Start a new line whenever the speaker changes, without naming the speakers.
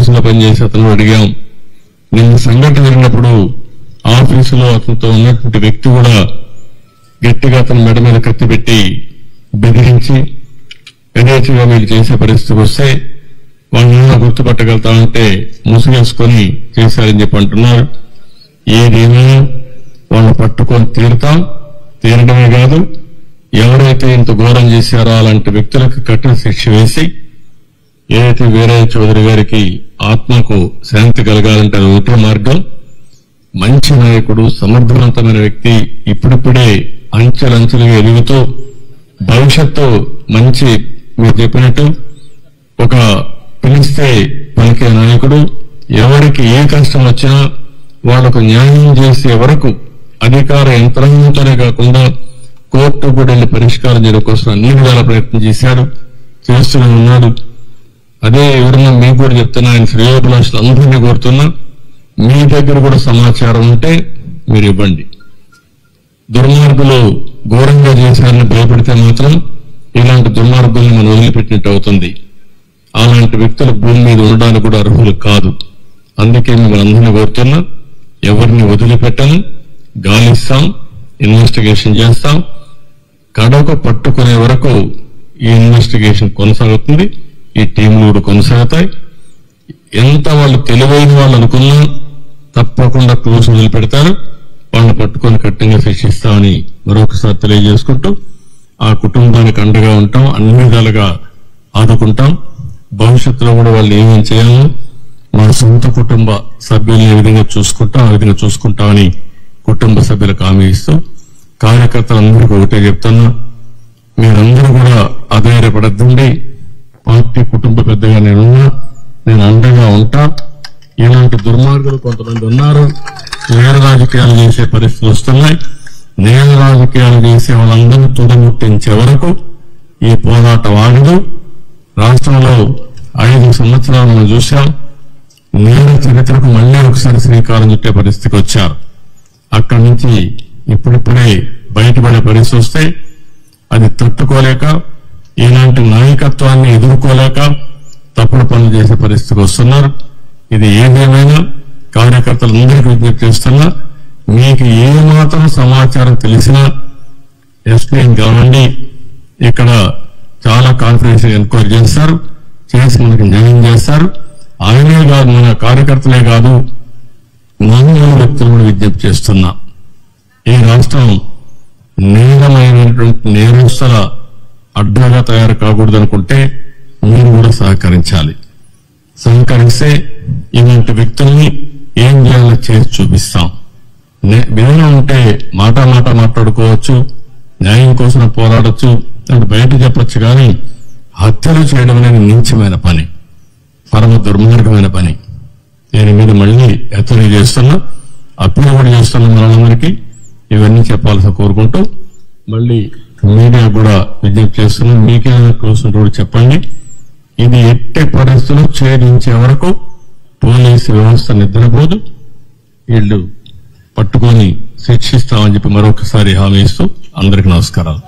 ఆఫీసులో పనిచేసే అతను అడిగాం. నిన్న సంఘటన జరిగినప్పుడు ఆఫీసులో అతనితో ఉన్నటువంటి వ్యక్తి కూడా గట్టిగా అతని మెడ మీద కత్తి పెట్టి బెదిరించి యథేచ్ఛగా వీళ్ళు చేసే పరిస్థితికి వస్తే వాళ్ళని గుర్తుపట్టగలుగుతామంటే ముసుగేసుకొని చేశారని చెప్పి అంటున్నారు. ఏదేమైనా వాళ్ళు పట్టుకొని తీరడమే కాదు, ఎవరైతే ఇంత ఘోరం చేశారో అలాంటి వ్యక్తులకు కఠిన శిక్ష వేసి ఏదైతే వీరయ్య చౌదరి గారికి ఆత్మకు శాంతి కలగాలంటే అది ఒకటే మార్గం. మంచి నాయకుడు, సమర్థవంతమైన వ్యక్తి, ఇప్పుడిప్పుడే అంచెలంచెలుగా ఎదుగుతూ భవిష్యత్తు మంచి మీరు చెప్పినట్టు ఒక పిలిస్తే పలికే నాయకుడు, ఎవరికి ఏ కష్టం వచ్చినా వాళ్లకు న్యాయం చేసే వరకు అధికార యంత్రాంగంతోనే కాకుండా కోర్టు కూడా వెళ్లి పరిష్కారం చేయడం కోసం అన్ని విధాల ప్రయత్నం చేస్తూనే ఉన్నాడు. అదే వివరంగా మీకు కూడా చెప్తున్నా, ఆయన శ్రేయోభిలాషులు అందరినీ కోరుతున్నా, మీ దగ్గర కూడా సమాచారం ఉంటే మీరు ఇవ్వండి. దుర్మార్గులు ఘోరంగా చేశారని భయపడితే మాత్రం ఇలాంటి దుర్మార్గుల్ని మనం వదిలిపెట్టినట్టు అవుతుంది. అలాంటి వ్యక్తులు భూమి మీద ఉండడానికి కూడా అర్హులు కాదు. అందుకే మిమ్మల్ని అందరినీ కోరుతున్నా, ఎవరిని వదిలిపెట్టను, గాలిస్తాం, ఇన్వెస్టిగేషన్ చేస్తాం, కడకు పట్టుకునే వరకు ఈ ఇన్వెస్టిగేషన్ కొనసాగుతుంది. ఈ టీంలు కూడా కొనసాగుతాయి. ఎంత వాళ్ళు తెలివైన వాళ్ళు అనుకున్నా తప్పకుండా క్లోజ్ వదిలిపెడతారు. వాళ్ళని పట్టుకొని కఠినంగా శిక్షిస్తామని మరొకసారి తెలియజేసుకుంటూ ఆ కుటుంబానికి అండగా ఉంటాం, అన్ని విధాలుగా ఆదుకుంటాం. భవిష్యత్తులో కూడా వాళ్ళు ఏమేమి చేయాలో మా సొంత కుటుంబ సభ్యుల్ని ఏ విధంగా చూసుకుంటాం ఆ విధంగా చూసుకుంటామని కుటుంబ సభ్యులకు హామీ ఇస్తూ కార్యకర్తలందరికీ ఒకటే చెప్తున్నా, మీరందరూ కూడా అధైర్యపడద్దండి. పార్టీ కుటుంబ పెద్దగా నేను అండగా ఉంటా. ఇలాంటి దుర్మార్గులు కొంతమంది ఉన్నారు, నేర రాజకీయాలు చేసే పరిస్థితులు వస్తున్నాయి. నేర రాజకీయాలు చేసే వాళ్ళందరూ తుదముట్టించే వరకు ఈ పోరాటం ఆగదు. రాష్ట్రంలో 5 సంవత్సరాలు మనం చూశాం. నేర చరిత్రకు మళ్లీ ఒకసారి శ్రీకారం చుట్టే పరిస్థితికి వచ్చారు. అక్కడి నుంచి ఇప్పుడిప్పుడే బయటపడే పరిస్థితి వస్తే అది తట్టుకోలేక, ఇలాంటి నాయకత్వాన్ని ఎదుర్కోలేక తప్పుడు పనులు చేసే పరిస్థితికి వస్తున్నారు. ఇది ఏదేమైనా కార్యకర్తలందరికీ విజ్ఞప్తి చేస్తున్నా, మీకు ఏమాత్రం సమాచారం తెలిసినా ఎస్పీని కలవండి. ఇక్కడ చాలా కాన్ఫిడెన్షియల్ ఎంక్వైరీ చేస్తారు, చేసి మనకి న్యాయం చేస్తారు. ఆయనే కాదు, మన కార్యకర్తలే కాదు, మామూలు వ్యక్తులు కూడా విజ్ఞప్తి చేస్తున్నా. ఈ రాష్ట్రం నేరమైనటువంటి నేరస్తుల అడ్డాగా తయారు కాకూడదనుకుంటే మీరు కూడా సహకరించాలి. సహకరిస్తే ఇలాంటి వ్యక్తుల్ని ఏం చేయాలో చేసి చూపిస్తాం. విధానం ఉంటే మాట మాట్లాడుకోవచ్చు, న్యాయం కోసం పోరాడొచ్చు, అంటే బయట చెప్పొచ్చు. కానీ హత్యలు చేయడం అనేది నీచమైన పని, పరమ దుర్మార్గమైన పని. నేను మీద మళ్ళీ హెచ్చరిక చేస్తున్నా, అప్పీల్ కూడా చేస్తున్నా మనందరికీ. ఇవన్నీ చెప్పాల్సి కోరుకుంటూ మళ్ళీ మీడియా కూడా విజ్ఞప్తి చేస్తున్నాం, మీకేమైనా క్లోజ్ కూడా చెప్పండి. ఇది ఎట్టి పరిస్థితులు ఛేదించే వరకు పోలీసు వ్యవస్థ నిద్రపోదు. వీళ్ళు పట్టుకొని శిక్షిస్తామని చెప్పి మరొకసారి హామీ ఇస్తూ అందరికీ నమస్కారాలు.